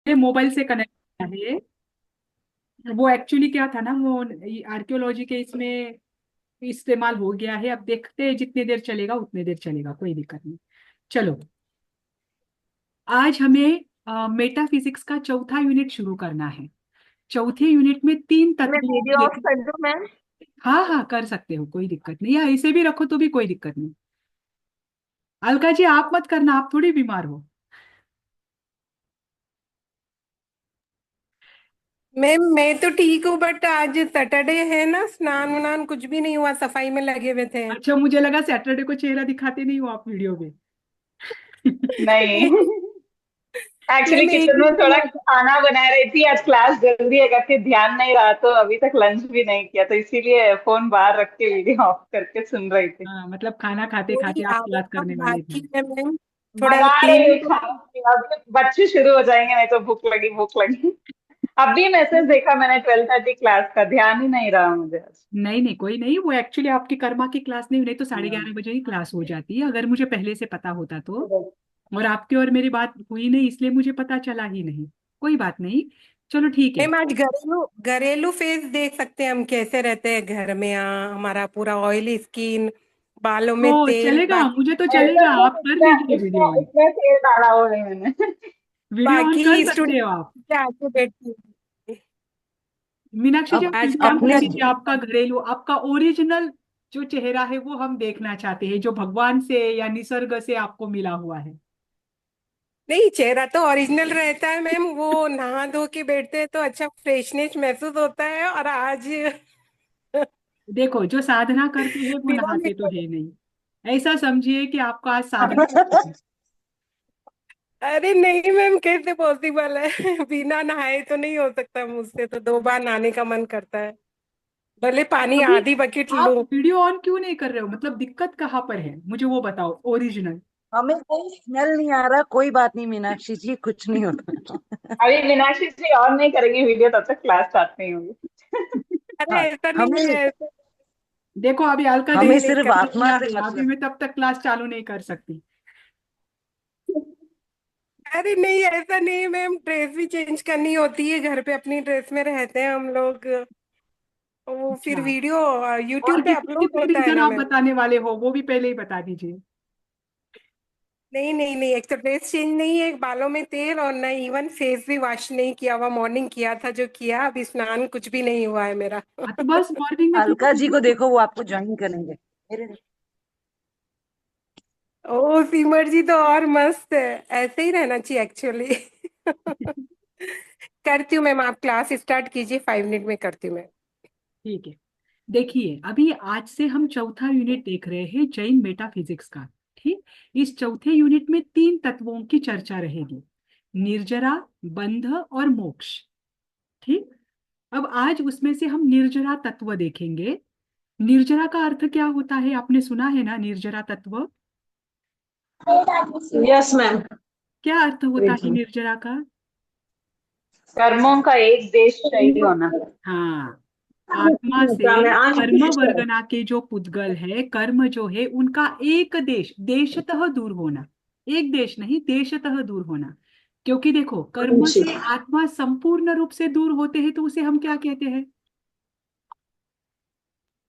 Mobile से connect किया है। वो एक्चुअली क्या था ना, वो आर्कियोलॉजी के इसमें इस्तेमाल हो गया है। अब देखते हैं, जितनी देर चलेगा उतनी देर चलेगा, कोई दिक्कत नहीं। चलो, आज हमें मेटाफिजिक्स का चौथा यूनिट शुरू करना है। चौथे यूनिट में तीन मैं तत्वों को वीडियो ऑफ देख। कर दूं मैम? हाँ हाँ, कर सकते हो, कोई दिक्कत नहीं, या ऐसे भी रखो तो भी कोई दिक्कत नहीं। अलका जी, आप मत करना, आप थोड़ी बीमार हो। मैम मैं तो ठीक हूँ, बट आज सैटरडे है ना, स्नान वान कुछ भी नहीं हुआ, सफाई में लगे हुए थे। अच्छा, मुझे लगा सैटरडे को चेहरा दिखाते नहीं हो आप वीडियो में। नहीं, नहीं। एक्चुअली मैम एक किचन ही में दिन थोड़ा है। खाना बना रही थी, आज क्लास जल्दी है करके ध्यान नहीं रहा, तो अभी तक लंच भी नहीं किया, तो इसीलिए फोन बाहर रख के वीडियो ऑफ करके सुन रही थी। हाँ, मतलब खाना खाते नहीं, खाते आप आधा क्लास काम करने वाले थे। बाकी है मैम। थोड़ा बना रही क्लीनिंग हूँ खाना, अभी बच्चे शुरू हो जाएंगे, नहीं तो भूख लगी भूख लगी। अभी मैसेज देखा मैंने, 12:30 क्लास का, ध्यान ही नहीं रहा मुझे आज। नहीं नहीं, कोई नहीं, वो एक्चुअली आपकी कर्मा की क्लास नहीं, नहीं तो साढ़े हाँ। 11 बजे ही क्लास हो जाती है, अगर मुझे पहले से पता होता तो। और आपकी और मेरी बात हुई नहीं, इसलिए मुझे पता चला ही नहीं। कोई बात नहीं, चलो ठीक है। मैम आज घरेलू घरेलू फेस देख सकते हैं हम, कैसे रहते हैं घर में। हमारा पूरा ऑयली स्किन, बालों में तो तेल, चलेगा, बाकी मुझे तो ऐसा चलेगा, तो आप कर इतना दीजिए वीडियो इतना ऑन। इतना तेल डाला हुआ है मैंने। वीडियो ऑन कर बाकी सकते हो आप। स्टूडेंट आके बैठती हैं। मीनाक्षी जी, अब आप आज वीडियो ऑन कर अपने दीजिए, आपका घरेलू, आपका ओरिजिनल जो चेहरा है वो हम देखना चाहते हैं, जो भगवान से या निसर्ग से आपको मिला हुआ है। नहीं, चेहरा तो ओरिजिनल रहता है मैम, वो नहा धो के बैठते हैं तो अच्छा फ्रेशनेस महसूस होता है। और आज देखो, जो साधना करते हैं वो बिना नहाते तो मेकअप। है नहीं, ऐसा समझिए कि आपका आज साधना करना है। अरे नहीं मैम, कैसे पॉसिबल है? बिना नहाए तो नहीं हो सकता मुझसे, तो 2 बार नहाने का मन करता है, भले पानी अभी आधी बकेट आप लूं। वीडियो ऑन क्यों नहीं कर रहे हो, मतलब दिक्कत कहाँ पर है, मुझे वो बताओ ओरिजिनल। हमें कोई स्मेल नहीं आ रहा। कोई बात नहीं मीनाक्षी जी, कुछ नहीं होता। अभी मीनाक्षी जी ऑन नहीं करेंगे वीडियो, तब तक क्लास स्टार्ट नहीं होगी। अरे हाँ, ऐसा नहीं हमें है, ऐसा देखो, अभी अलका नहीं हमें दीदी नहीं सिर्फ करना। आत्मा किया से है, अभी मतलब। मैं तब तक क्लास चालू नहीं कर सकती। अरे नहीं, ऐसा नहीं मैम, ड्रेस भी चेंज करनी होती है, घर पे अपनी ड्रेस में रहते हैं हम लोग। वो फिर अच्छा, वीडियो और यूट्यूब पे कितने अपलोड कितने होता है रीजन ना आप मैम। बताने वाले हो, वो भी पहले ही बता दीजिए। नहीं नहीं नहीं, एक तो ड्रेस चेंज नहीं है, बालों में तेल, और ना इवन फेस भी वॉश नहीं किया हुआ। मॉर्निंग किया था जो किया, अभी स्नान कुछ भी नहीं हुआ है मेरा। हाँ, तो बस मॉर्निंग में अलका जी को थोड़ा। देखो, वो आपको ज्वाइन करेंगे मेरे। ओ सिमर जी तो और मस्त है, ऐसे ही रहना चाहिए एक्चुअली। करती हूँ मैम, आप क्लास स्टार्ट कीजिए, 5 मिनट में करती हूँ मैं। ठीक है, देखिए, अभी आज से हम चौथा यूनिट देख रहे हैं, जैन मेटाफिजिक्स का। ठीक, इस चौथे यूनिट में तीन तत्वों की चर्चा रहेगी: निर्जरा, बंध और मोक्ष। ठीक, अब आज उसमें से हम निर्जरा तत्व देखेंगे। निर्जरा का अर्थ क्या होता है, आपने सुना है ना निर्जरा तत्व? Yes ma'am. क्या अर्थ होता है निर्जरा का? कर्मों का एक देश चाहिए होना। हाँ, आत्मा से कर्म वर्गना के जो पुद्गल है, कर्म जो है उनका एक देश, देशतः दूर होना। एक देश नहीं, देशतः दूर होना। क्योंकि देखो, कर्म से आत्मा संपूर्ण रूप से दूर होते हैं तो उसे हम क्या कहते हैं?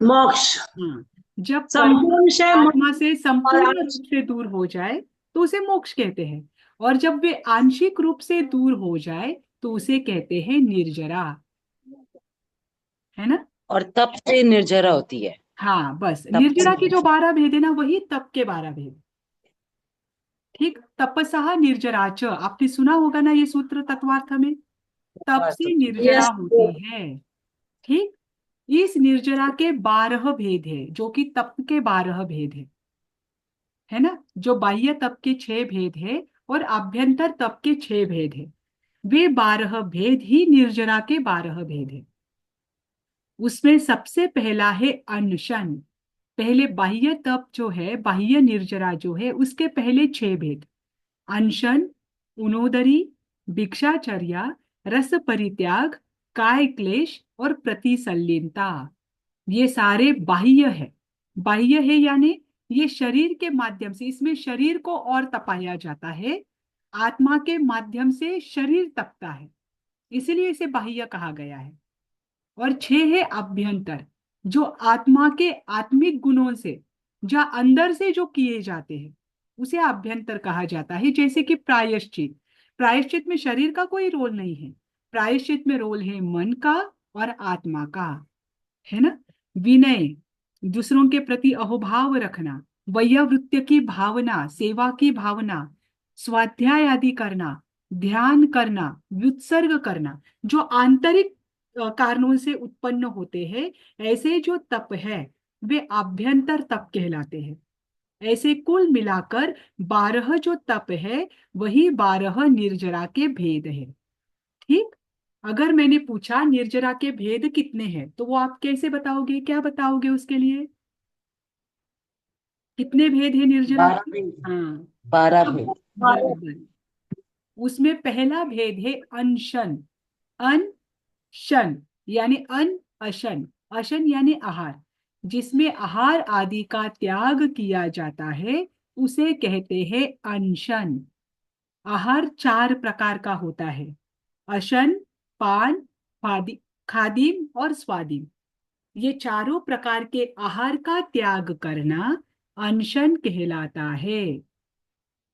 मोक्ष। हाँ, जब कर्म संपूर्ण से आत्मा से और संपूर्ण रूप से दूर हो जाए तो उसे मोक्ष कहते हैं। और जब वे आंशिक रूप से दूर हो जाए तो उसे कहते हैं निर्जरा। है ना? और तप से निर्जरा होती है। हाँ, बस तप निर्जरा की जो से। 12 भेद है ना, वही तप के 12 भेद। ठीक, तपसः निर्जराच, आपने सुना होगा ना ये सूत्र तत्वार्थ में। तप से निर्जरा यस। होती है। ठीक, इस निर्जरा के 12 भेद है, जो कि तप के 12 भेद है ना, जो बाह्य तप के 6 भेद है और आभ्यंतर तप के 6 भेद है। वे 12 भेद ही निर्जरा के 12 भेद है। उसमें सबसे पहला है अनशन। पहले बाह्य तप जो है, बाह्य निर्जरा जो है, उसके पहले 6 भेद: अनशन, उनोदरी, भिक्षाचर्या, रस परित्याग, काय क्लेश और प्रतिसल्लीनता। ये सारे बाह्य है। बाह्य है यानी ये शरीर के माध्यम से, इसमें शरीर को और तपाया जाता है। आत्मा के माध्यम से शरीर तपता है, इसीलिए इसे बाह्य कहा गया है। और 6 है अभ्यंतर, जो आत्मा के आत्मिक गुणों से, जो अंदर से जो किए जाते हैं उसे अभ्यंतर कहा जाता है। जैसे कि प्रायश्चित, प्रायश्चित में शरीर का कोई रोल नहीं है, प्रायश्चित में रोल है मन का और आत्मा का, है ना। विनय, दूसरों के प्रति अहोभाव रखना, वैयावृत्य की भावना, सेवा की भावना, स्वाध्याय आदि करना, ध्यान करना, व्युत्सर्ग करना, जो आंतरिक कारणों से उत्पन्न होते हैं, ऐसे जो तप है वे आभ्यंतर तप कहलाते हैं। ऐसे कुल मिलाकर 12 जो तप है वही 12 निर्जरा के भेद है। ठीक। अगर मैंने पूछा निर्जरा के भेद कितने हैं, तो वो आप कैसे बताओगे, क्या बताओगे उसके लिए? कितने भेद है निर्जरा 12 के? भेद। हाँ, 12 भेद। बराबर। उसमें पहला भेद है अनशन। अनशन यानी अन अशन, अशन यानी आहार, जिसमें आहार आदि का त्याग किया जाता है उसे कहते हैं अनशन। आहार 4 प्रकार का होता है, अशन, पान, खादिम और स्वादिम। ये चारों प्रकार के आहार का त्याग करना अनशन कहलाता है।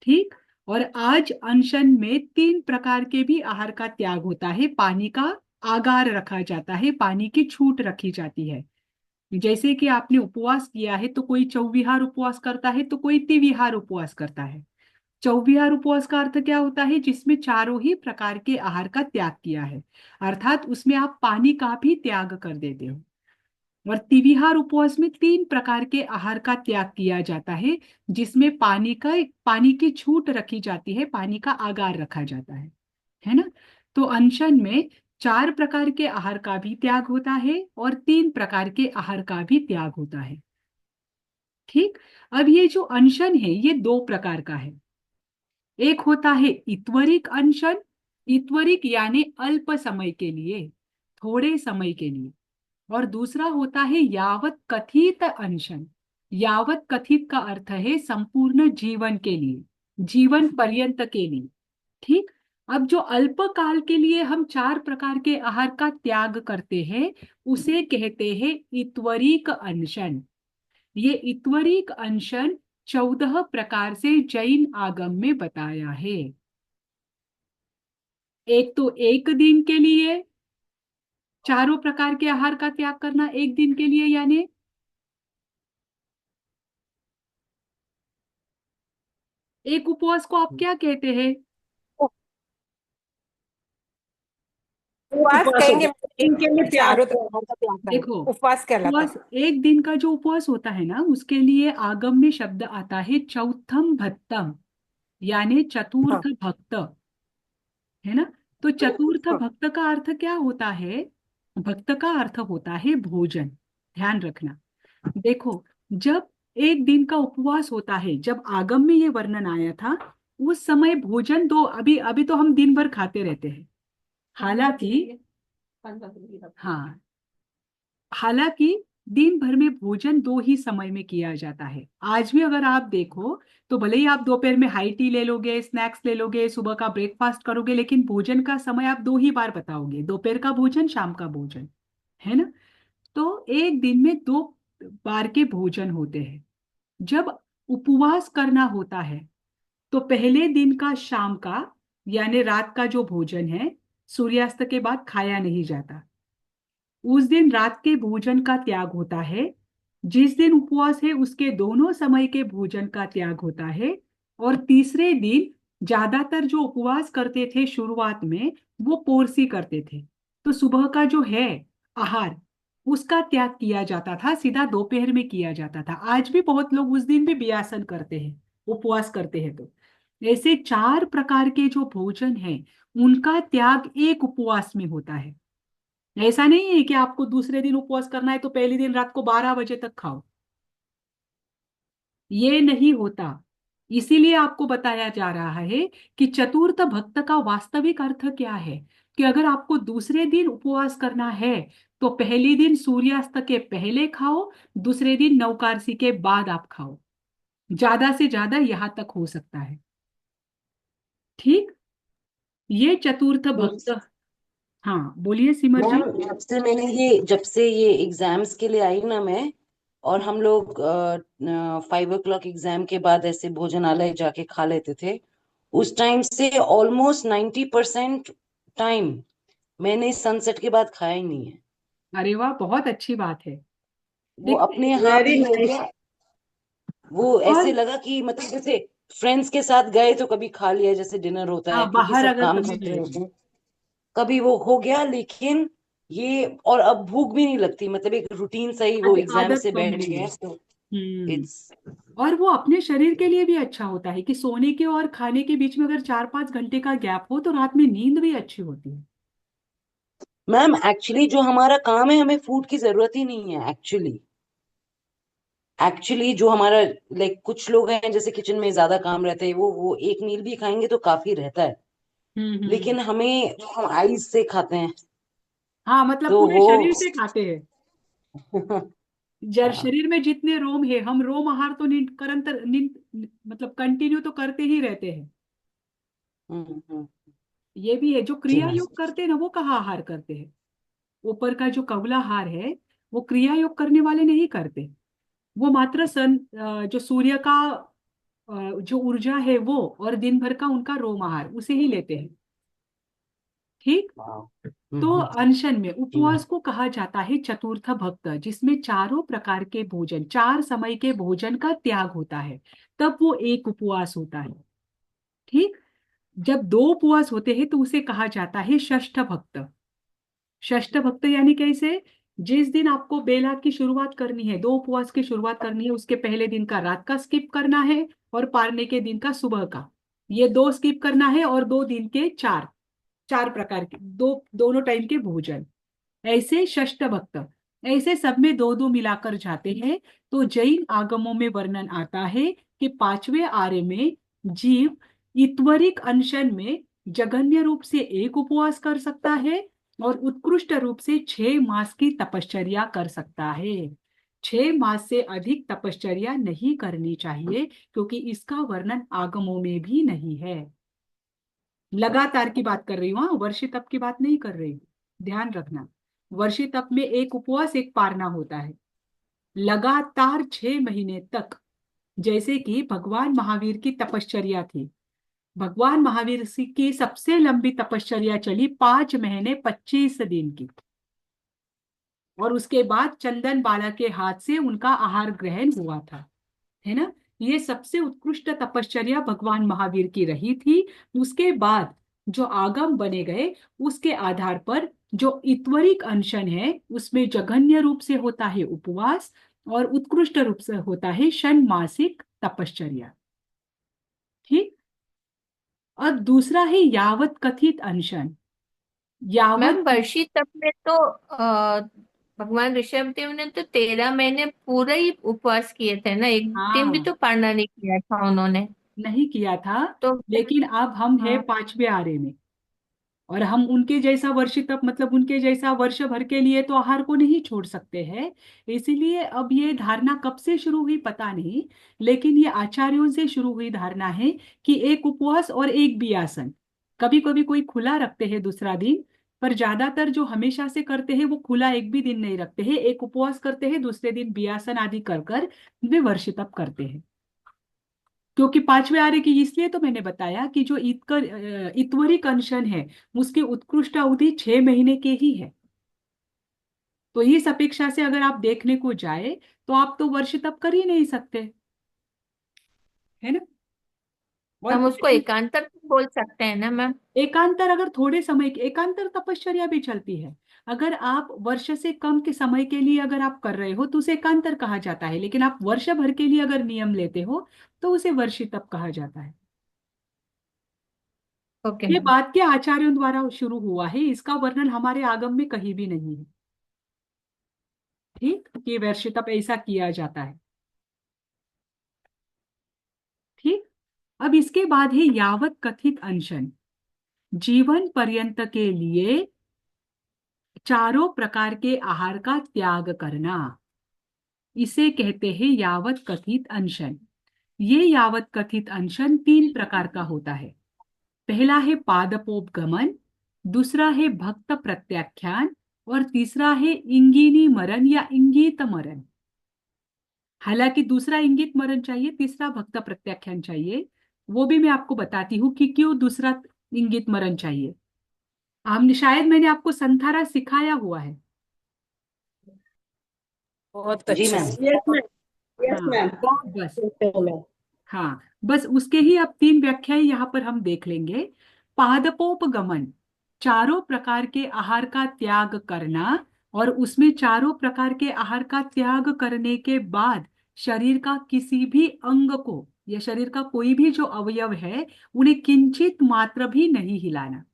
ठीक। और आज अनशन में 3 प्रकार के भी आहार का त्याग होता है। पानी का आगार रखा जाता है, पानी की छूट रखी जाती है। जैसे कि आपने उपवास किया है तो कोई चौविहार उपवास करता है तो कोई तिविहार उपवास करता है। चौविहार उपवास का अर्थ क्या होता है? जिसमें चारों ही प्रकार के आहार का त्याग किया है, अर्थात उसमें आप पानी का भी त्याग कर देते हो। और तिविहार उपवास में 3 प्रकार के आहार का त्याग किया जाता है, जिसमें पानी की छूट रखी जाती है, पानी का आगार रखा जाता है ना। तो अनशन में 4 प्रकार के आहार का भी त्याग होता है और 3 प्रकार के आहार का भी त्याग होता है। ठीक। अब ये जो अनशन है ये 2 प्रकार का है। एक होता है इत्वरिक अनशन, इत्वरिक यानी अल्प समय के लिए, थोड़े समय के लिए। और दूसरा होता है यावत कथित अनशन। यावत कथित का अर्थ है संपूर्ण जीवन के लिए, जीवन पर्यंत के लिए। ठीक। अब जो अल्प काल के लिए हम 4 प्रकार के आहार का त्याग करते हैं उसे कहते हैं इत्वरिक अनशन। ये इत्वरिक अनशन 14 प्रकार से जैन आगम में बताया है। एक तो एक दिन के लिए चारों प्रकार के आहार का त्याग करना, एक दिन के लिए, यानी एक उपवास को आप क्या कहते हैं? उपवास उपवास हो कहेंगे, गया, एक इनके लिए त्याग, चारों तरह का त्याग करना देखो, उपवास कहलाता उपवास एक दिन का जो उपवास होता है ना उसके लिए आगम में शब्द आता है चौथम भक्तम, यानी है। चतुर्थ हाँ भक्त, है ना। तो चतुर्थ हाँ। भक्त का अर्थ क्या होता है? भक्त का अर्थ होता है भोजन। ध्यान रखना। देखो, जब एक दिन का उपवास होता है, जब आगम में ये वर्णन आया था उस समय भोजन दो, अभी अभी तो हम दिन भर खाते रहते हैं, हालांकि, हाँ, हालांकि दिन भर में भोजन 2 ही समय में किया जाता है। आज भी अगर आप देखो तो भले ही आप दोपहर में हाई टी ले लोगे, स्नैक्स ले लोगे, सुबह का ब्रेकफास्ट करोगे, लेकिन भोजन का समय आप 2 ही बार बताओगे, दोपहर का भोजन, शाम का भोजन, है ना। तो एक दिन में 2 बार के भोजन होते हैं। जब उपवास करना होता है तो पहले दिन का शाम का यानी रात का जो भोजन है सूर्यास्त के बाद खाया नहीं जाता, उस दिन रात के भोजन का त्याग होता है। जिस दिन उपवास है उसके दोनों समय के भोजन का त्याग होता है। और तीसरे दिन ज्यादातर जो उपवास करते थे शुरुआत में वो पोरसी करते थे, तो सुबह का जो है आहार उसका त्याग किया जाता था, सीधा दोपहर में किया जाता था। आज भी बहुत लोग उस दिन भी बियासन करते हैं, उपवास करते हैं। तो ऐसे 4 प्रकार के जो भोजन है उनका त्याग एक उपवास में होता है। ऐसा नहीं है कि आपको दूसरे दिन उपवास करना है तो पहले दिन रात को 12 बजे तक खाओ, ये नहीं होता। इसीलिए आपको बताया जा रहा है कि चतुर्थ भक्त का वास्तविक अर्थ क्या है, कि अगर आपको दूसरे दिन उपवास करना है तो पहले दिन सूर्यास्त के पहले खाओ, दूसरे दिन नवकार्सी के बाद आप खाओ, ज्यादा से ज्यादा यहां तक हो सकता है। ठीक। ये चतुर्थ भक्त। हाँ बोलिए सिमर जी। मैम जब से ये एग्जाम्स के लिए आई ना मैं, और हम लोग 5 o'clock एग्जाम के बाद ऐसे भोजनालय जाके खा लेते थे, उस टाइम से ऑलमोस्ट 90% टाइम मैंने सनसेट के बाद खाया ही नहीं है। अरे वाह, बहुत अच्छी बात है। वो देखिए, अपने हाथ वेरी ही हो नाइस। गया। वो और ऐसे लगा कि मतलब जैसे फ्रेंड्स के साथ गए तो कभी खा लिया, जैसे डिनर होता है हाँ, क्योंकि बाहर सब अगर काम कभी करते गए रहते तो। हैं, कभी वो हो गया। लेकिन ये, और अब भूख भी नहीं लगती, मतलब एक रूटीन सही वो एग्जाम आदत से बन बैठ गई गया है। है, तो हम्म। इट्स। और वो अपने शरीर के लिए भी अच्छा होता है कि सोने के और खाने के बीच में अगर 4-5 घंटे का गैप हो तो रात में नींद भी अच्छी होती है। मैम एक्चुअली जो हमारा काम है, हमें फूड की जरूरत ही नहीं है एक्चुअली। एक्चुअली जो हमारा, लाइक कुछ लोग हैं जैसे किचन में ज्यादा काम रहता है, वो एक मील भी खाएंगे तो काफी रहता है। हम्म। लेकिन हमें जो हम आइस से खाते हैं, हाँ, मतलब तो पूरे वो शरीर से खाते हैं। जर हाँ। शरीर में जितने रोम है, हम रोम आहार तो नींद मतलब कंटिन्यू तो करते ही रहते हैं। हम्म। ये भी है, जो जी क्रिया मैम। योग करते हैं ना वो कहाँ आहार करते हैं। ऊपर का जो कबला आहार है वो क्रिया योग करने वाले नहीं करते। वो मात्र जो सूर्य का जो ऊर्जा है वो, और दिन भर का उनका रोम आहार उसे ही लेते हैं। ठीक। वाह। तो अनशन में जी मैम। उपवास को कहा जाता है चतुर्थ भक्त, जिसमें चारों प्रकार के भोजन, 4 समय के भोजन का त्याग होता है, तब वो एक उपवास होता है। ठीक। जब 2 उपवास होते हैं तो उसे कहा जाता है षष्ठ भक्त। षष्ठ भक्त यानी कैसे? जिस दिन आपको बेला की शुरुआत करनी है, 2 उपवास की शुरुआत करनी है, उसके पहले दिन का रात का स्किप करना है, और पारने के दिन का सुबह का, ये 2 स्किप करना है, और 2 दिन के 4, 4 प्रकार के दोनों टाइम के भोजन। ऐसे षष्ठ भक्त, ऐसे सब में 2-2 मिलाकर जाते हैं। तो जैन आगमों में वर्णन आता है कि 5वें आर्य में जीव इत्वरिक अनशन में जघन्य रूप से एक उपवास कर सकता है, और उत्कृष्ट रूप से 6 मास की तपश्चर्या कर सकता है। 6 मास से अधिक तपश्चर्या नहीं करनी चाहिए, क्योंकि इसका वर्णन आगमों में भी नहीं है। लगातार की बात कर रही हूँ, हाँ, वर्षी तप की बात नहीं कर रही हूँ। ध्यान रखना, वर्षी तप में एक उपवास एक पारना होता है, लगातार 6 महीने तक। जैसे कि भगवान महावीर की तपश्चर्या थी। भगवान महावीर की सबसे लंबी तपश्चर्या चली 5 महीने 25 दिन की, और उसके बाद चंदन बाला के हाथ से उनका आहार ग्रहण हुआ था। है ना? ये सबसे उत्कृष्ट तपश्चर्या भगवान महावीर की रही थी। उसके बाद जो आगम बने गए, उसके आधार पर जो इत्वरिक अनशन है उसमें जघन्य रूप से होता है उपवास, और उत्कृष्ट रूप से होता है षण्मासिक तपश्चर्या। ठीक। और दूसरा है यावत कथित अनशन। मैम यावत। वर्षी तप में तो भगवान ऋषभ देव ने तो 13 महीने पूरा ही उपवास किए थे ना, एक दिन भी हाँ, तो पारणा नहीं किया था उन्होंने। नहीं किया था। तो लेकिन अब हम है हाँ। 5वें आरे में, और हम उनके जैसा वर्षी तप मतलब उनके जैसा वर्ष भर के लिए तो आहार को नहीं छोड़ सकते हैं। इसीलिए अब ये धारणा कब से शुरू हुई पता नहीं, लेकिन ये आचार्यों से शुरू हुई धारणा है कि एक उपवास और एक बियासन। कभी कभी कोई खुला रखते हैं दूसरा दिन, पर ज्यादातर जो हमेशा से करते हैं वो खुला एक भी दिन नहीं रखते हैं, एक उपवास करते हैं, दूसरे दिन बियासन आदि कर कर वे वर्ष तप करते हैं। क्योंकि 5वें आर्य की इसलिए तो मैंने बताया कि जो इत्वरिक अनशन है उसकी उत्कृष्ट अवधि 6 महीने के ही है। तो इस अपेक्षा से अगर आप देखने को जाए तो आप तो वर्ष तप कर ही नहीं सकते। है ना? और हम उसको एकांतर बोल सकते हैं ना मैम। एकांतर, अगर थोड़े समय की एकांतर तपश्चर्या भी चलती है। अगर आप वर्ष से कम के समय के लिए अगर आप कर रहे हो तो उसे एकांतर कहा जाता है, लेकिन आप वर्ष भर के लिए अगर नियम लेते हो तो उसे वर्षी तप कहा जाता है। ओके ये मैम। बात के आचार्यों द्वारा शुरू हुआ है, इसका वर्णन हमारे आगम में कहीं भी नहीं है। ठीक, कि वर्षी तप ऐसा किया जाता है। ठीक। अब इसके बाद है यावत कथित अनशन। जीवन पर्यंत के लिए 4 प्रकार के आहार का त्याग करना, इसे कहते हैं यावत कथित अनशन। ये यावत कथित अनशन 3 प्रकार का होता है। पहला है पादपोपगमन, दूसरा है भक्त प्रत्याख्यान, और तीसरा है इंगिनी मरण या इंगित मरण। हालांकि दूसरा इंगित मरण चाहिए, तीसरा भक्त प्रत्याख्यान चाहिए। वो भी मैं आपको बताती हूँ कि क्यों दूसरा इंगित मरण चाहिए। हमने शायद मैंने आपको संथारा सिखाया हुआ है। बहुत जी अच्छा। मैम। यस मैम, यस हाँ, मैम, बहुत बस। पहले। हाँ, बस उसके ही अब 3 व्याख्याएं यहाँ पर हम देख लेंगे। पादपोपगमन, चारों प्रकार के आहार का त्याग करना, और उसमें चारों प्रकार के आहार का त्याग करने के बाद शरीर का किसी भी अंग को या शरीर का कोई भी जो अवयव है उन्हें किंचित मात्र भी नहीं हिलाना।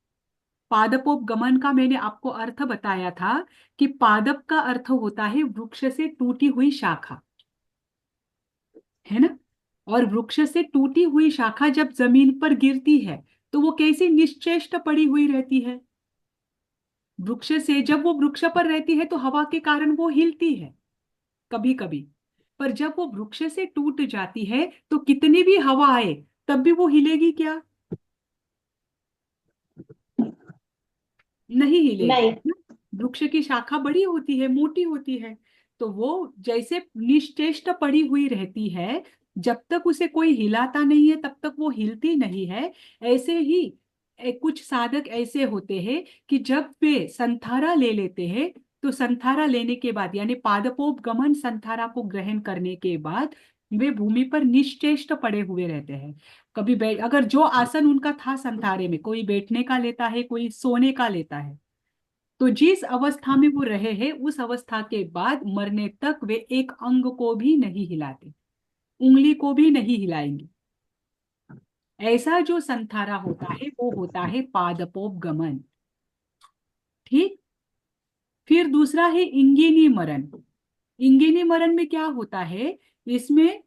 पादपोपगमन का मैंने आपको अर्थ बताया था कि पादप का अर्थ होता है वृक्ष से टूटी हुई शाखा, है ना। और वृक्ष से टूटी हुई शाखा जब जमीन पर गिरती है तो वो कैसी निश्चेष्ट पड़ी हुई रहती है। वृक्ष से जब वो वृक्ष पर रहती है तो हवा के कारण वो हिलती है कभी कभी, पर जब वो वृक्ष से टूट जाती है तो कितनी भी हवा आए तब भी वो हिलेगी क्या? नहीं हिलेगी नहीं। ना? वृक्ष की शाखा बड़ी होती है, मोटी होती है, तो वो जैसे निश्चेष्ट पड़ी हुई रहती है, जब तक उसे कोई हिलाता नहीं है तब तक वो हिलती नहीं है। ऐसे ही कुछ साधक ऐसे होते हैं कि जब वे संथारा ले लेते हैं तो संथारा लेने के बाद यानी पादपोपगमन संथारा को ग्रहण करने के बाद वे भूमि पर निश्चेष्ट पड़े हुए रहते हैं। कभी बैठ अगर जो आसन उनका था संथारे में, कोई बैठने का लेता है, कोई सोने का लेता है, तो जिस अवस्था में वो रहे हैं उस अवस्था के बाद मरने तक वे एक अंग को भी नहीं हिलाते, उंगली को भी नहीं हिलाएंगे। ऐसा जो संथारा होता है वो होता है पादपोपगमन। ठीक। फिर दूसरा है इंगिनी मरण। इंगिनी मरण में क्या होता है, इसमें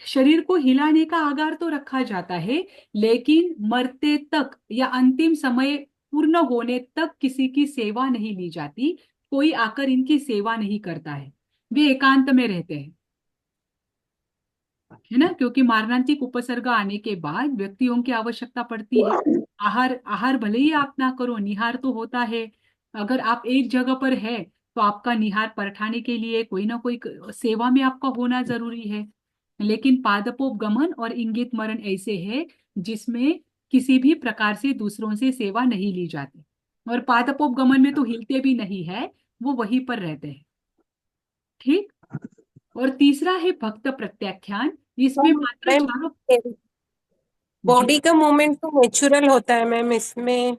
शरीर को हिलाने का आगार तो रखा जाता है, लेकिन मरते तक या अंतिम समय पूर्ण होने तक किसी की सेवा नहीं ली जाती, कोई आकर इनकी सेवा नहीं करता है, वे एकांत में रहते हैं, है ना। क्योंकि मारणांतिक उपसर्ग आने के बाद व्यक्तियों की आवश्यकता पड़ती है। आहार आहार भले ही आप ना करो, निहार तो होता है। अगर आप एक जगह पर है तो आपका निहार परठाने के लिए कोई ना कोई सेवा में आपका होना जरूरी है। लेकिन पादपोपगमन और इंगित मरण ऐसे है जिसमें किसी भी प्रकार से दूसरों से सेवा नहीं ली जाती, और पादपोपगमन में तो हिलते भी नहीं है, वो वहीं पर रहते हैं। ठीक। और तीसरा है भक्त प्रत्याख्यान, इसमें मात्र मैम, चारों। जी। बॉडी का मूवमेंट तो नेचुरल होता है मैम, इसमें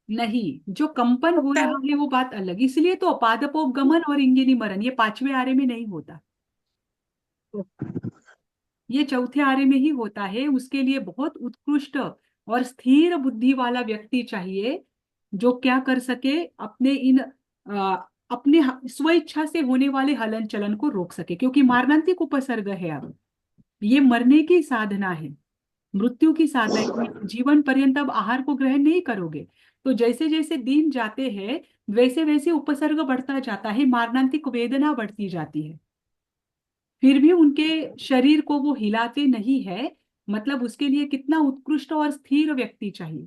नहीं, जो कंपन हो होता रहा है वो बात अलग, इसलिए तो पादपोपगमन और इंगिनी मरण ये 5वें आरे में नहीं होता, ये चौथे आरे में ही होता है। उसके लिए बहुत उत्कृष्ट और स्थिर बुद्धि वाला व्यक्ति चाहिए जो क्या कर सके, अपने इन अपने स्व इच्छा से होने वाले हलन चलन को रोक सके, क्योंकि मारणांतिक उपसर्ग है। अब ये मरने की साधना है, मृत्यु की साधना है। जीवन पर्यंत अब आहार को ग्रहण नहीं करोगे तो जैसे जैसे दिन जाते हैं वैसे वैसे उपसर्ग बढ़ता जाता है, मारणांतिक वेदना बढ़ती जाती है, फिर भी उनके शरीर को वो हिलाते नहीं है। मतलब उसके लिए कितना उत्कृष्ट और स्थिर व्यक्ति चाहिए।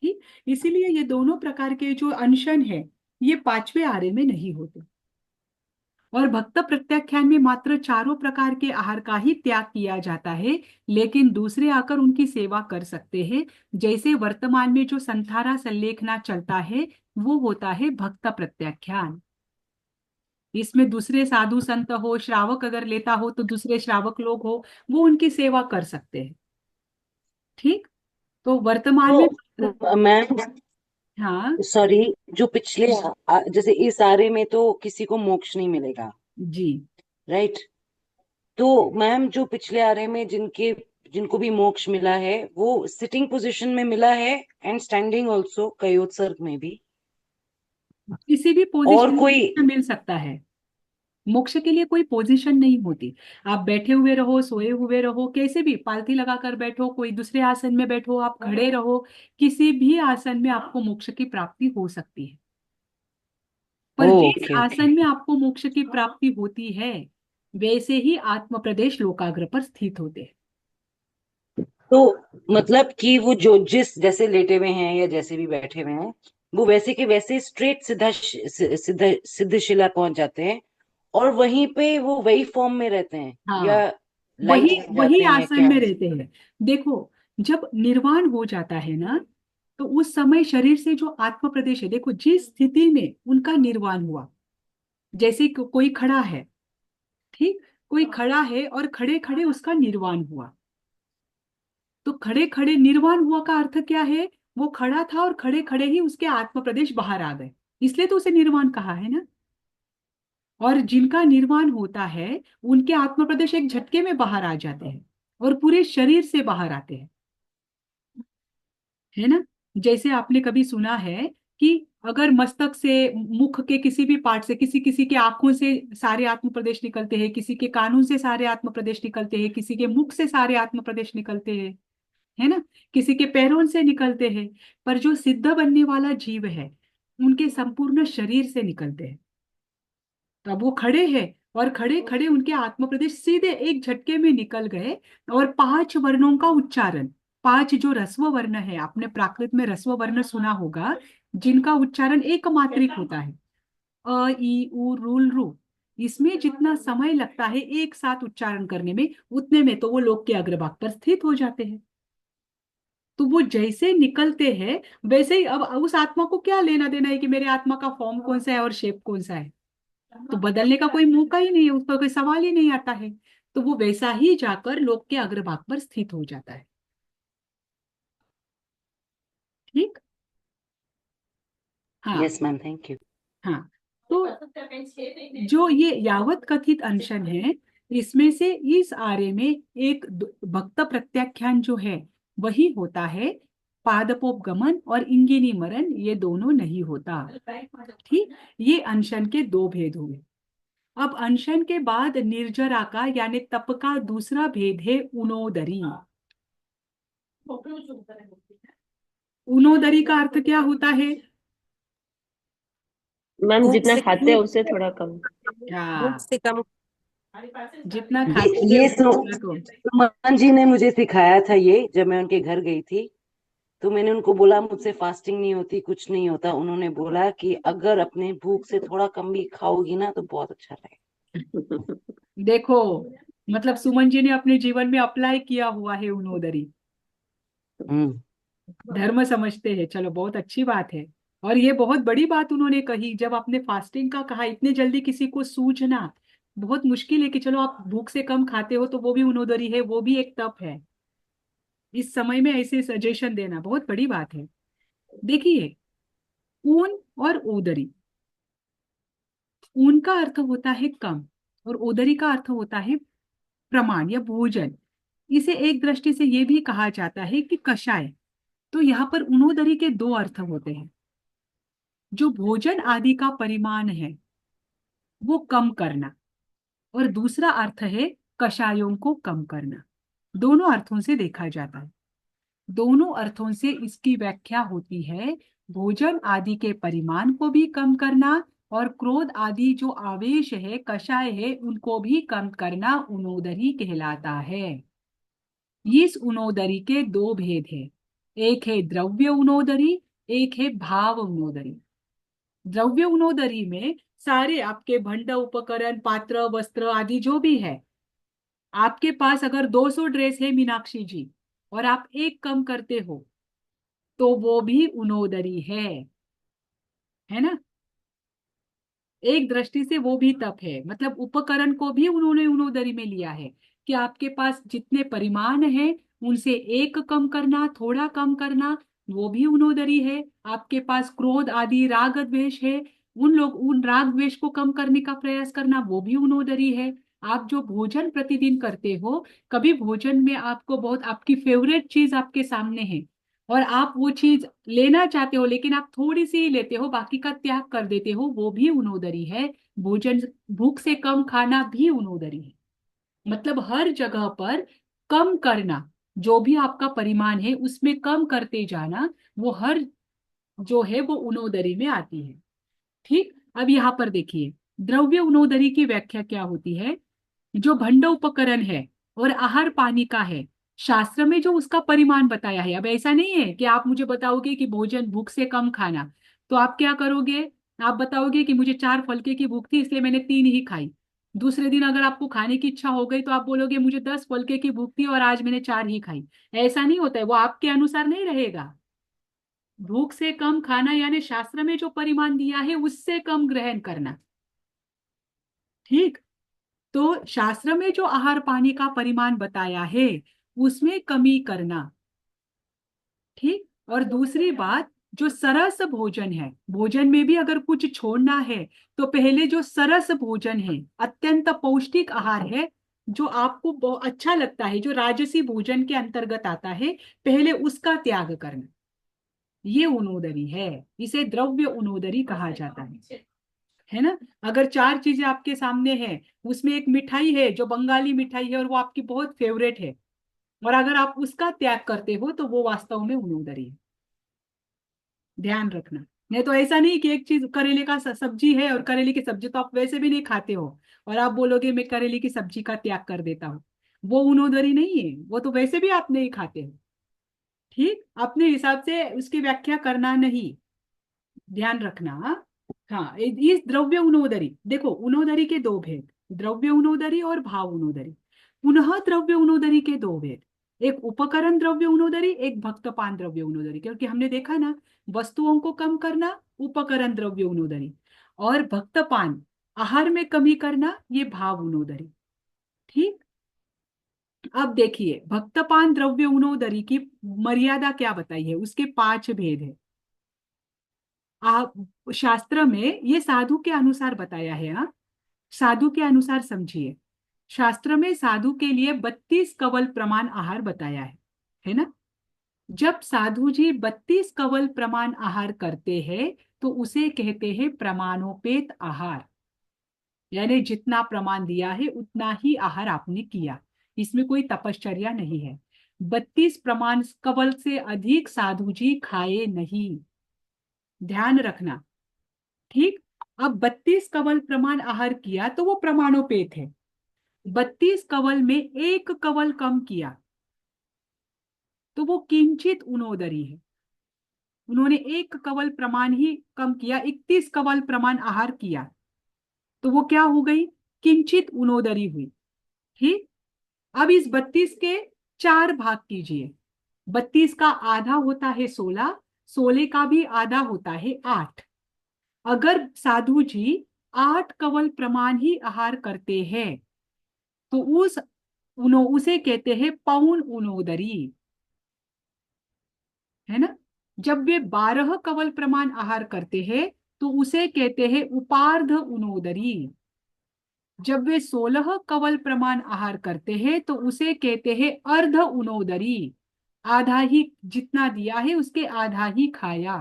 ठीक। इसीलिए ये दोनों प्रकार के जो अनशन है ये 5वें आरे में नहीं होते। और भक्त प्रत्याख्यान में मात्र चारों प्रकार के आहार का ही त्याग किया जाता है, लेकिन दूसरे आकर उनकी सेवा कर सकते हैं। जैसे वर्तमान में जो संथारा संलेखना चलता है वो होता है भक्त प्रत्याख्यान। इसमें दूसरे साधु संत हो, श्रावक अगर लेता हो तो दूसरे श्रावक लोग हो, वो उनकी सेवा कर सकते हैं। ठीक। तो वर्तमान में तो मैम, हाँ। सॉरी, जो पिछले जैसे इस आरे में तो किसी को मोक्ष नहीं मिलेगा, जी। राइट? तो मैम जो पिछले आरे में जिनको भी मोक्ष मिला है वो सिटिंग पोजीशन में मिला है, एंड स्टैंडिंग ऑल्सो कयोत्सर्ग में भी। किसी भी और पोजीशन कोई? में मिल सकता है। मोक्ष के लिए कोई पोजीशन नहीं होती। आप बैठे हुए रहो, सोए हुए रहो, कैसे भी पालथी लगाकर बैठो, कोई दूसरे आसन में बैठो, आप खड़े रहो, किसी भी आसन में आपको मोक्ष की प्राप्ति हो सकती है। पर जिस ओके ओके। आसन में आपको मोक्ष की प्राप्ति होती है वैसे ही आत्म प्रदेश लोकाग्र पर स्थित होते हैं। तो मतलब कि वो जो जिस जैसे लेटे हुए हैं या जैसे भी बैठे हुए हैं, वो वैसे के वैसे स्ट्रेट सिद्ध शिला पहुंच जाते हैं, और वहीं पे वो वही फॉर्म में रहते हैं, या हाँ, लाइट वही बन वही जाते हैं, या आसन क्या? में रहते हैं। देखो, जब निर्वाण हो जाता है ना, तो उस समय शरीर से जो आत्म प्रदेश है, देखो जिस स्थिति में उनका निर्वाण हुआ, जैसे कोई खड़ा है, ठीक, कोई खड़ा है और खड़े खड़े उसका निर्वाण हुआ। तो खड़े खड़े निर्वाण हुआ का अर्थ क्या है? वो खड़ा था और खड़े खड़े ही उसके आत्म प्रदेश बाहर आ गए, इसलिए तो उसे निर्वाण कहा है ना। और जिनका निर्वाण होता है, उनके आत्म प्रदेश एक झटके में बाहर आ जाते हैं और पूरे शरीर से बाहर आते हैं, है ना। जैसे आपने कभी सुना है कि अगर मस्तक से, मुख के किसी भी पार्ट से, किसी किसी के आंखों से सारे आत्म प्रदेश निकलते हैं, किसी के कानों से सारे आत्म प्रदेश निकलते हैं, किसी के मुख से सारे आत्म प्रदेश निकलते हैं, है ना, किसी के पैरों से निकलते हैं। पर जो सिद्ध बनने वाला जीव है, उनके संपूर्ण शरीर से निकलते हैं। तब वो खड़े हैं और खड़े खड़े उनके आत्म प्रदेश सीधे एक झटके में निकल गए। और 5 वर्णों का उच्चारण, 5 जो रस्व वर्ण है, आपने प्राकृत में रस्व वर्ण सुना होगा, जिनका उच्चारण एक मात्रिक होता है, अ ई उ रूल रू, इसमें जितना समय लगता है एक साथ उच्चारण करने में, उतने में तो वो लोक के अग्रभाग पर स्थित हो जाते हैं। तो वो जैसे निकलते हैं, वैसे ही अब उस आत्मा को क्या लेना देना है कि मेरे आत्मा का फॉर्म कौन सा है और शेप कौन सा है? तो बदलने का कोई मौका ही नहीं है, उस पर कोई सवाल ही नहीं आता है। तो वो वैसा ही जाकर लोक के अग्रभाग पर स्थित हो जाता है। ठीक। हाँ। Yes ma'am, thank you. हाँ। तो जो ये यावत कथित अनशन है, इसमें से इस आर्य में एक भक्त प्रत्याख्यान जो है वही होता है। पादपोप गमन और इंगिनी मरण ये दोनों नहीं होता। ठीक। ये अनशन के 2 भेद हुए। अब अनशन के बाद निर्जरा का यानी तप का दूसरा भेद है उनोदरी। उनोदरी का अर्थ क्या होता है? मैम भूख जितना से खाते हैं उससे थोड़ा कम। भूख हाँ, से कम। जितना ये खाते हैं ये उतना को। सुमन जी ने मुझे सिखाया था ये, जब मैं उनके घर गई थी। तो मैंने उनको बोला मुझसे फास्टिंग नहीं होती, कुछ नहीं होता। उन्होंने बोला कि अगर अपने भूख से थोड़ा कम भी खाओगी ना तो बहुत अच्छा रहेगा। देखो, मतलब सुमन जी ने अपने जीवन में अप्लाई किया हुआ है उनोदरी, हम्म। धर्म समझते हैं। चलो, बहुत अच्छी बात है। और ये बहुत बड़ी बात उन्होंने कही, जब आपने फास्टिंग का कहा, इतने जल्दी किसी को सूझना बहुत मुश्किल है कि चलो आप भूख से कम खाते हो तो वो भी उनोदरी है, वो भी एक तप है। इस समय में ऐसे सजेशन देना बहुत बड़ी बात है। देखिए, ऊन और ओदरी, ऊन का अर्थ होता है कम और ओदरी का अर्थ होता है प्रमाण या भोजन। इसे एक दृष्टि से ये भी कहा जाता है कि कषाय। तो यहाँ पर उनोदरी के 2 अर्थ होते हैं। जो भोजन आदि का परिमाण है वो कम करना, और दूसरा अर्थ है कषायों को कम करना। दोनों अर्थों से देखा जाता है। दोनों अर्थों से इसकी व्याख्या होती है। भोजन आदि के परिमाण को भी कम करना और क्रोध आदि जो आवेश है, कषाय है, उनको भी कम करना उनोदरी कहलाता है। इस उनोदरी के 2 भेद हैं। एक है द्रव्य उनोदरी, एक है भाव उनोदरी। द्रव्य उनोदरी में सारे आपके भंड उपकरण, पात्र, वस्त्र आदि जो भी है, आपके पास अगर 200 ड्रेस है मीनाक्षी जी, और आप एक कम करते हो, तो वो भी उनोदरी है ना। एक दृष्टि से वो भी तप है, मतलब उपकरण को भी उन्होंने उनोदरी में लिया है कि आपके पास जितने परिमाण है उनसे एक कम करना, थोड़ा कम करना, वो भी उनोदरी है। आपके पास क्रोध आदि राग द्वेष है, उन राग द्वेष को कम करने का प्रयास करना, वो भी उनोदरी है। आप जो भोजन प्रतिदिन करते हो, कभी भोजन में आपको बहुत आपकी फेवरेट चीज आपके सामने है और आप वो चीज लेना चाहते हो, लेकिन आप थोड़ी सी ही लेते हो, बाकी का त्याग कर देते हो, वो भी उनोदरी है। भोजन, भूख से कम खाना भी उनोदरी है। मतलब हर जगह पर कम करना, जो भी आपका परिमाण है उसमें कम करते जाना, वो हर जो है वो उनोदरी में आती है। ठीक। अब यहाँ पर देखिए, द्रव्य उनोदरी की व्याख्या क्या होती है। जो भंड उपकरण है और आहार पानी का है, शास्त्र में जो उसका परिमाण बताया है। अब ऐसा नहीं है कि आप मुझे बताओगे कि भोजन भूख से कम खाना, तो आप क्या करोगे, आप बताओगे कि मुझे 4 फुल्के की भूख थी इसलिए मैंने 3 ही खाई। दूसरे दिन अगर आपको खाने की इच्छा हो गई तो आप बोलोगे मुझे 10 फुल्के की भूख थी और आज मैंने 4 ही खाई। ऐसा नहीं होता है, वो आपके अनुसार नहीं रहेगा। भूख से कम खाना यानी शास्त्र में जो परिमाण दिया है उससे कम ग्रहण करना। ठीक। तो शास्त्र में जो आहार पानी का परिमाण बताया है उसमें कमी करना। ठीक। और दूसरी बात, जो सरस भोजन है, भोजन में भी अगर कुछ छोड़ना है तो पहले जो सरस भोजन है, अत्यंत पौष्टिक आहार है, जो आपको बहुत अच्छा लगता है, जो राजसी भोजन के अंतर्गत आता है, पहले उसका त्याग करना। ये उनोदरी है, इसे द्रव्य उनोदरी कहा जाता है ना। अगर 4 चीजें आपके सामने हैं, उसमें एक मिठाई है जो बंगाली मिठाई है और वो आपकी बहुत फेवरेट है, और अगर आप उसका त्याग करते हो तो वो वास्तव में उनोदरी है। ध्यान रखना। नहीं तो ऐसा नहीं कि एक चीज करेले का सब्जी है और करेले की सब्जी तो आप वैसे भी नहीं खाते हो और आप बोलोगे मैं करेले की सब्जी का त्याग कर देता हूँ, वो उनोदरी नहीं है, वो तो वैसे भी आप नहीं खाते हो। ठीक। अपने हिसाब से उसकी व्याख्या करना नहीं, ध्यान रखना। हाँ, इस द्रव्य उनोदरी, देखो उनोदरी के 2 भेद, द्रव्य उनोदरी और भाव उनोदरी। पुनः द्रव्य उनोदरी के 2 भेद, एक उपकरण द्रव्य उनोदरी, एक भक्तपान द्रव्य उनोदरी। क्योंकि हमने देखा ना, वस्तुओं को कम करना उपकरण द्रव्य उनोदरी, और भक्तपान आहार में कमी करना ये भाव उनोदरी। ठीक। अब देखिए भक्तपान द्रव्य उनोदरी की मर्यादा क्या बताई है, उसके 5 भेद है। आप शास्त्र में ये साधु के अनुसार बताया है। हाँ, साधु के अनुसार समझिए। शास्त्र में साधु के लिए 32 कवल प्रमाण आहार बताया है ना। जब साधु जी 32 कवल प्रमाण आहार करते हैं तो उसे कहते हैं प्रमाणोपेत आहार, यानी जितना प्रमाण दिया है उतना ही आहार आपने किया, इसमें कोई तपश्चर्या नहीं है। 32 प्रमाण कवल से अधिक साधु जी खाए नहीं, ध्यान रखना। ठीक। अब 32 कवल प्रमाण आहार किया तो वो प्रमाणोपेत है। 32 कवल में 1 कवल कम किया तो वो किंचित उनोदरी है। उन्होंने 1 कवल प्रमाण ही कम किया, 31 कवल प्रमाण आहार किया तो वो क्या हो गई, किंचित उनोदरी हुई। ठीक। अब इस 32 के 4 भाग कीजिए। 32 का आधा होता है 16, 16 का भी आधा होता है 8। अगर साधु जी 8 कवल प्रमाण ही आहार करते हैं तो उसे कहते हैं पौन उनोदरी, है ना। जब वे 12 कवल प्रमाण आहार करते हैं तो उसे कहते हैं उपार्ध उनोदरी। जब वे 16 कवल प्रमाण आहार करते हैं तो उसे कहते हैं अर्ध उनोदरी, आधा ही, जितना दिया है उसके आधा ही खाया।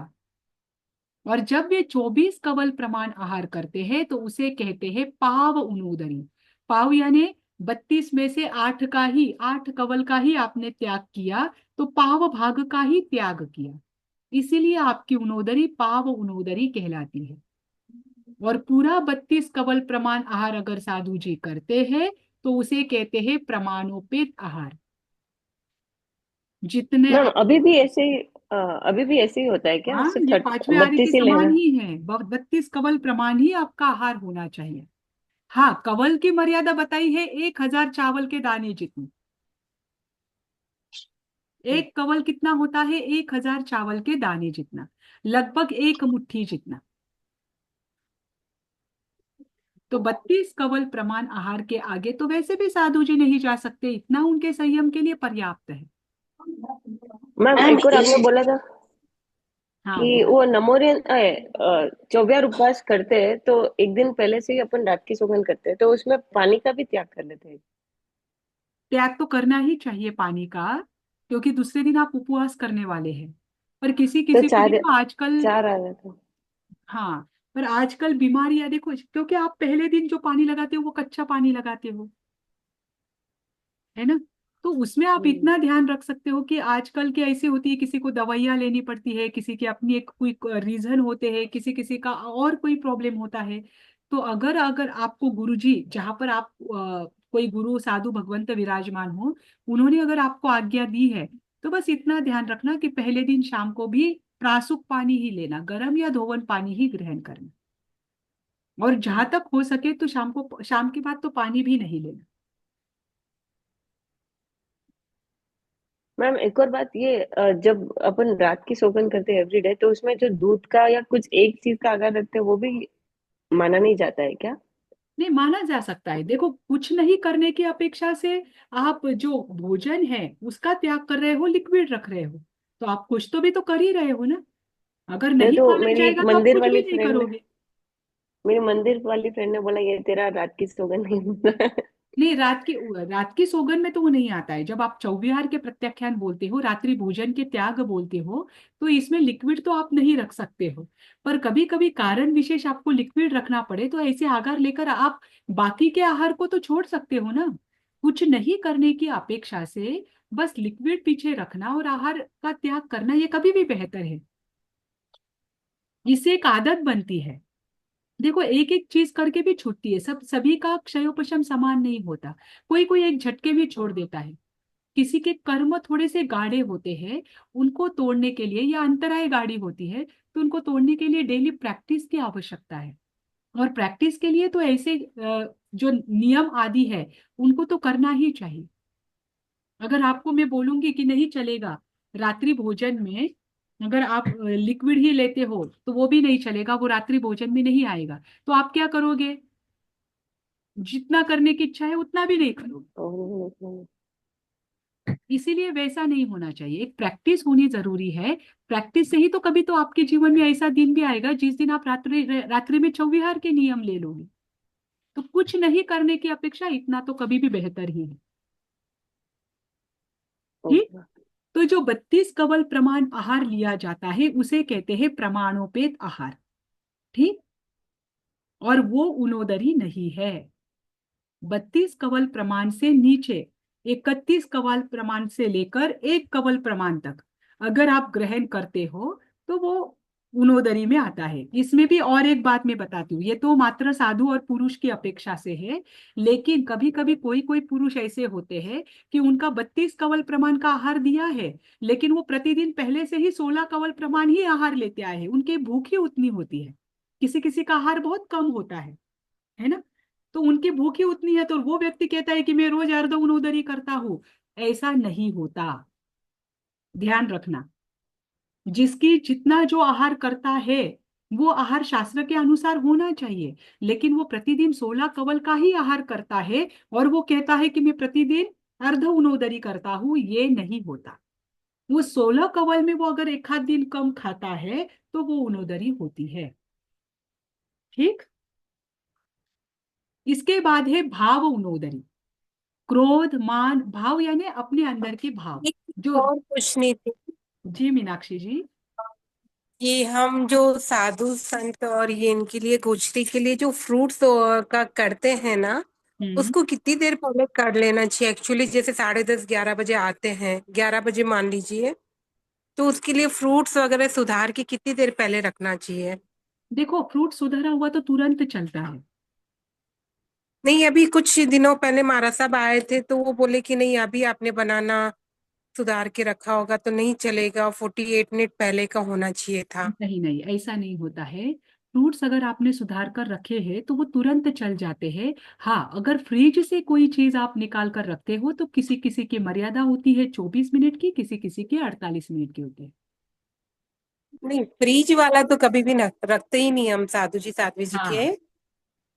और जब वे 24 कवल प्रमाण आहार करते हैं तो उसे कहते हैं पाव उनोदरी। पाव यानी 32 में से 8 कवल का ही आपने त्याग किया, तो पाव भाग का ही त्याग किया, इसीलिए आपकी उनोदरी पाव उनोदरी कहलाती है। और पूरा 32 कवल प्रमाण आहार अगर साधु जी करते हैं तो उसे कहते हैं प्रमाणोपेत आहार। जितने मैम अभी भी ऐसे ही होता है क्या, हाँ, सिर्फ ये 5वें आर्य के 32 ही समान लेना? ही है, 32 कवल प्रमाण ही आपका आहार होना चाहिए। हाँ, कवल की मर्यादा बताई है 1000 चावल के दाने जितनी। एक कवल कितना होता है, 1000 चावल के दाने जितना, लगभग 1 मुट्ठी जितना। तो 32 कवल प्रमाण आहार के आगे तो वैसे भी साधु जी नहीं जा सकते, इतना उनके संयम के लिए पर्याप्त है। मैम मैम एक और आपने बोला था हाँ, कि बोलो। वो नमोरियन चौबियार उपवास करते हैं तो एक दिन पहले से ही अपन रात की सौगंध करते हैं, तो उसमें पानी का भी त्याग कर लेते हैं? त्याग तो करना ही चाहिए पानी का, क्योंकि दूसरे दिन आप उपवास करने वाले हैं। पर किसी तो किसी को चार देखो आजकल, चार आ रहा था। हाँ, पर आजकल बीमारियां देखो, क्योंकि आप पहले दिन जो पानी लगाते हो वो कच्चा पानी लगाते हो, है ना। तो उसमें आप हम्म। इतना ध्यान रख सकते हो कि आजकल की ऐसी होती है, किसी को दवाइयाँ लेनी पड़ती है, किसी की अपनी एक कोई रीजन होते हैं, किसी किसी का और कोई प्रॉब्लम होता है। तो अगर अगर आपको गुरुजी जहाँ पर आप कोई गुरु साधु भगवंत विराजमान हो, उन्होंने अगर आपको आज्ञा दी है, तो बस इतना ध्यान रखना कि पहले दिन शाम को भी प्रासुक पानी ही लेना, गर्म या धोवन पानी ही ग्रहण करना। और जहां तक हो सके तो शाम के बाद तो पानी भी नहीं लेना। मैम एक और बात ये, जब अपन रात की सोगन करते हैं एवरीडे, तो उसमें जो दूध का या कुछ एक चीज का आगार रखते हैं वो भी माना नहीं जाता है क्या? नहीं, माना जा सकता है। देखो, कुछ नहीं करने की अपेक्षा से आप जो भोजन है उसका त्याग कर रहे हो, लिक्विड रख रहे हो, तो आप कुछ तो भी तो कर ही रहे हो ना। अगर ये नहीं तो माना मेरी जाएगा तो आप मंदिर कुछ भी वाली नहीं फ्रेंड ने करोगे। मेरी मंदिर वाली फ्रेंड ने बोला ये तेरा रात की सोगन नहीं होता है। नहीं, रात की सोगन में तो वो नहीं आता है। जब आप चौविहार के प्रत्याख्यान बोलते हो, रात्रि भोजन के त्याग बोलते हो, तो इसमें लिक्विड तो आप नहीं रख सकते हो। पर कभी कभी कारण विशेष आपको लिक्विड रखना पड़े तो ऐसे आहार लेकर आप बाकी के आहार को तो छोड़ सकते हो ना। कुछ नहीं करने की अपेक्षा से बस लिक्विड पीछे रखना और आहार का त्याग करना, ये कभी भी बेहतर है। इससे एक आदत बनती है। देखो, एक एक चीज करके भी छूटती है, सभी का क्षयोपशम समान नहीं होता। कोई कोई एक झटके में छोड़ देता है। किसी के कर्म थोड़े से गाढ़े होते हैं, उनको तोड़ने के लिए, या अंतराय गाढ़ी होती है, तो उनको तोड़ने के लिए डेली प्रैक्टिस की आवश्यकता है। और प्रैक्टिस के लिए तो ऐसे जो नियम आदि है उनको तो करना ही चाहिए। अगर आपको मैं बोलूंगी कि नहीं चलेगा, रात्रि भोजन में अगर आप लिक्विड ही लेते हो, तो वो भी नहीं चलेगा, वो रात्रि भोजन में नहीं आएगा, तो आप क्या करोगे? जितना करने की इच्छा है उतना भी नहीं करोगे। इसीलिए वैसा नहीं होना चाहिए, एक प्रैक्टिस होनी जरूरी है। प्रैक्टिस से ही तो कभी तो आपके जीवन में ऐसा दिन भी आएगा जिस दिन आप रात्रि रात्रि में चौविहार के नियम ले लोगे। तो कुछ नहीं करने की अपेक्षा इतना तो कभी भी बेहतर ही है। ठीक। ओके। तो जो 32 कवल प्रमाण आहार लिया जाता है उसे कहते हैं प्रमाणोपेत आहार। ठीक। और वो उनोदरी नहीं है। 32 कवल प्रमाण से नीचे 31 कवल प्रमाण से लेकर 1 कवल प्रमाण तक अगर आप ग्रहण करते हो तो वो उनोदरी में आता है। इसमें भी और एक बात मैं बताती हूँ, ये तो मात्र साधु और पुरुष की अपेक्षा से है। लेकिन कभी कभी कोई कोई पुरुष ऐसे होते हैं कि उनका 32 कवल प्रमाण का आहार दिया है, लेकिन वो प्रतिदिन पहले से ही 16 कवल प्रमाण ही आहार लेते आए हैं, उनकी भूख ही उतनी होती है। किसी किसी का आहार बहुत कम होता है ना। तो उनकी भूख ही उतनी है, तो वो व्यक्ति कहता है कि मैं रोज अर्ध उनोदरी करता हूं। ऐसा नहीं होता। ध्यान रखना, जिसकी जितना जो आहार करता है वो आहार शास्त्र के अनुसार होना चाहिए। लेकिन वो प्रतिदिन 16 कवल का ही आहार करता है और वो कहता है कि मैं प्रतिदिन अर्ध उनोदरी करता हूं, ये नहीं होता। वो 16 कवल में वो अगर एक आध दिन कम खाता है तो वो उनोदरी होती है। ठीक। इसके बाद है भाव उनोदरी। क्रोध मान भाव यानी अपने अंदर के भाव एक जो। और पूछनी थी जी मीनाक्षी जी। कि हम जो साधु संत और ये इनके लिए गोष्ठी के लिए जो फ्रूट्स का करते हैं ना, हम्म। उसको कितनी देर पहले कर लेना चाहिए? एक्चुअली जैसे 10:30-11 बजे आते हैं, 11 बजे मान लीजिए, तो उसके लिए फ्रूट्स वगैरह सुधार के कितनी देर पहले रखना चाहिए? देखो, फ्रूट सुधरा हुआ तो तुरंत चलता है। नहीं, अभी कुछ दिनों पहले महाराज साहब आए थे तो वो बोले कि नहीं, अभी आपने बनाना सुधार के रखा होगा तो नहीं चलेगा, 48 मिनट पहले का होना चाहिए था। नहीं नहीं, ऐसा नहीं होता है। फ्रूट्स अगर आपने सुधार कर रखे हैं तो वो तुरंत चल जाते हैं। हाँ, अगर फ्रिज से कोई चीज आप निकाल कर रखते हो तो किसी किसी की मर्यादा होती है 24 मिनट की, किसी किसी की 48 मिनट की होती है। नहीं, फ्रीज वाला तो कभी भी रखते ही नहीं हम, साधु जी के हाँ।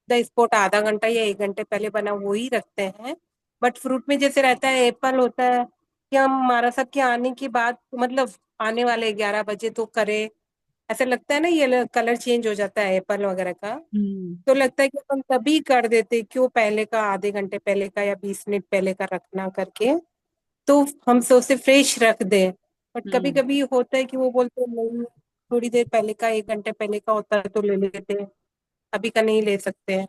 द स्पॉट आधा घंटा या 1 घंटे पहले बना वो ही रखते हैं। बट फ्रूट में जैसे रहता है, एप्पल होता है कि हम महाराज साहब के आने के बाद, मतलब आने वाले 11 बजे तो करे, ऐसा लगता है ना, ये कलर चेंज हो जाता है एप्पल वगैरह का, हम्म। तो लगता है कि अपन तभी कर देते, क्यों पहले का, आधे घंटे पहले का या 20 मिनट पहले का रखना करके, तो हम सोचते फ्रेश रख दे। बट कभी हम्म। कभी होता है कि वो बोलते हैं नहीं, थोड़ी देर पहले का, 1 घंटे पहले का होता है तो ले लेते हैं, अभी का नहीं ले सकते हैं।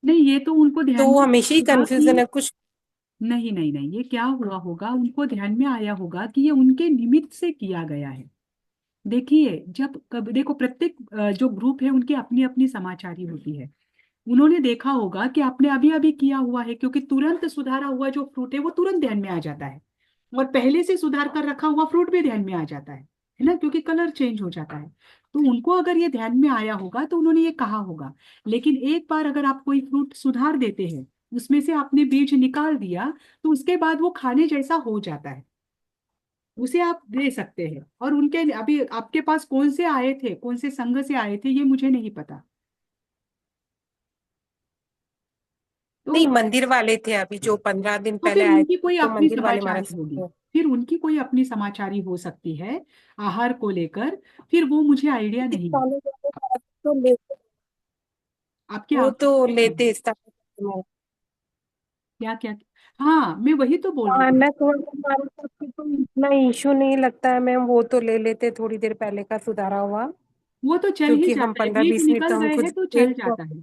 नहीं, ये तो उनको तो ध्यान वो में हमेशा ही होगा कंफ्यूजन कि है कुछ। नहीं नहीं नहीं, ये क्या हुआ होगा, उनको ध्यान में आया होगा कि ये उनके निमित्त से किया गया है। देखिए, जब कब देखो, प्रत्येक जो ग्रुप है उनकी अपनी अपनी समाचारी होती है। उन्होंने देखा होगा कि आपने अभी अभी किया हुआ है, क्योंकि तुरंत सुधारा हुआ जो फ्रूट है वो तुरंत ध्यान में आ जाता है, और पहले से सुधार कर रखा हुआ फ्रूट भी ध्यान में आ जाता है ना, क्योंकि कलर चेंज हो जाता है। तो उनको अगर ये ध्यान में आया होगा तो उन्होंने ये कहा होगा। लेकिन एक बार अगर आप कोई फ्रूट सुधार देते हैं, उसमें से आपने बीज निकाल दिया, तो उसके बाद वो खाने जैसा हो जाता है, उसे आप दे सकते हैं। और उनके अभी आपके पास कौन से आए थे, कौन से संघ से आए थे, ये मुझे नहीं पता। नहीं, तो मंदिर वाले थे अभी जो 15 दिन तो पहले फिर आए उनकी थे, कोई तो अपनी मंदिर वाले मारा समाचारी होगी, सकते हैं। फिर उनकी कोई अपनी समाचारी हो सकती है आहार को लेकर। फिर वो मुझे आइडिया नहीं है। कॉलेज वाले मारा तो लेते, आपकी वो आवाज तो नहीं आ रही। लेते स्टार्टिंग में। क्या क्या? हाँ, मैं वही तो बोल रही हाँ, हूँ। नेटवर्क हमारे सबके तो इतना इशू नहीं लगता है मैम, वो तो ले लेते थोड़ी देर पहले का सुधारा हुआ, वो तो चल ही क्योंकि हम जाता है, पंद्रह बीज बीस मिनट निकल तो हम गए खुद हैं तो चल एक जाता है।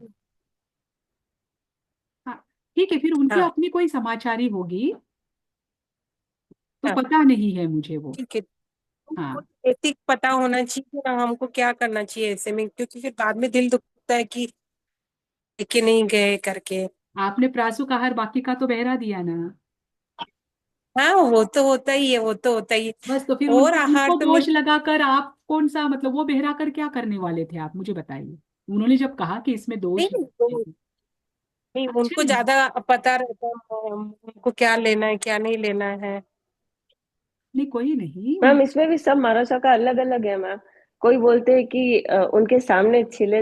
हाँ, ठीक है, फिर उनकी हाँ अपनी कोई समाचारी होगी, तो हाँ पता नहीं है मुझे वो। ठीक है। हाँ, एथिक पता होना चाहिए ना हमको, क्या करना चाहिए ऐसे में, क्योंकि फिर बाद में दिल दुखता है कि लेके नहीं गए करके। आपने प्रासुक आहार बाकी का तो बहरा दिया ना। हाँ, वो तो होता ही है, वो तो होता ही है। बस तो फिर और उनको आहार उनको तो दोष मैम, लगाकर आप कौन सा, मतलब वो बहरा कर क्या करने वाले थे, आप मुझे बताइए। उन्होंने जब कहा कि इसमें दोष नहीं लगाते थे। नहीं, अच्छा उनको नहीं। ज्यादा पता रहता है उनको क्या लेना है क्या नहीं लेना है। नहीं, कोई नहीं मैम इसमें भी सब महाराष्ट्र का अलग अलग है मैम। कोई बोलते हैं कि उनके सामने छिले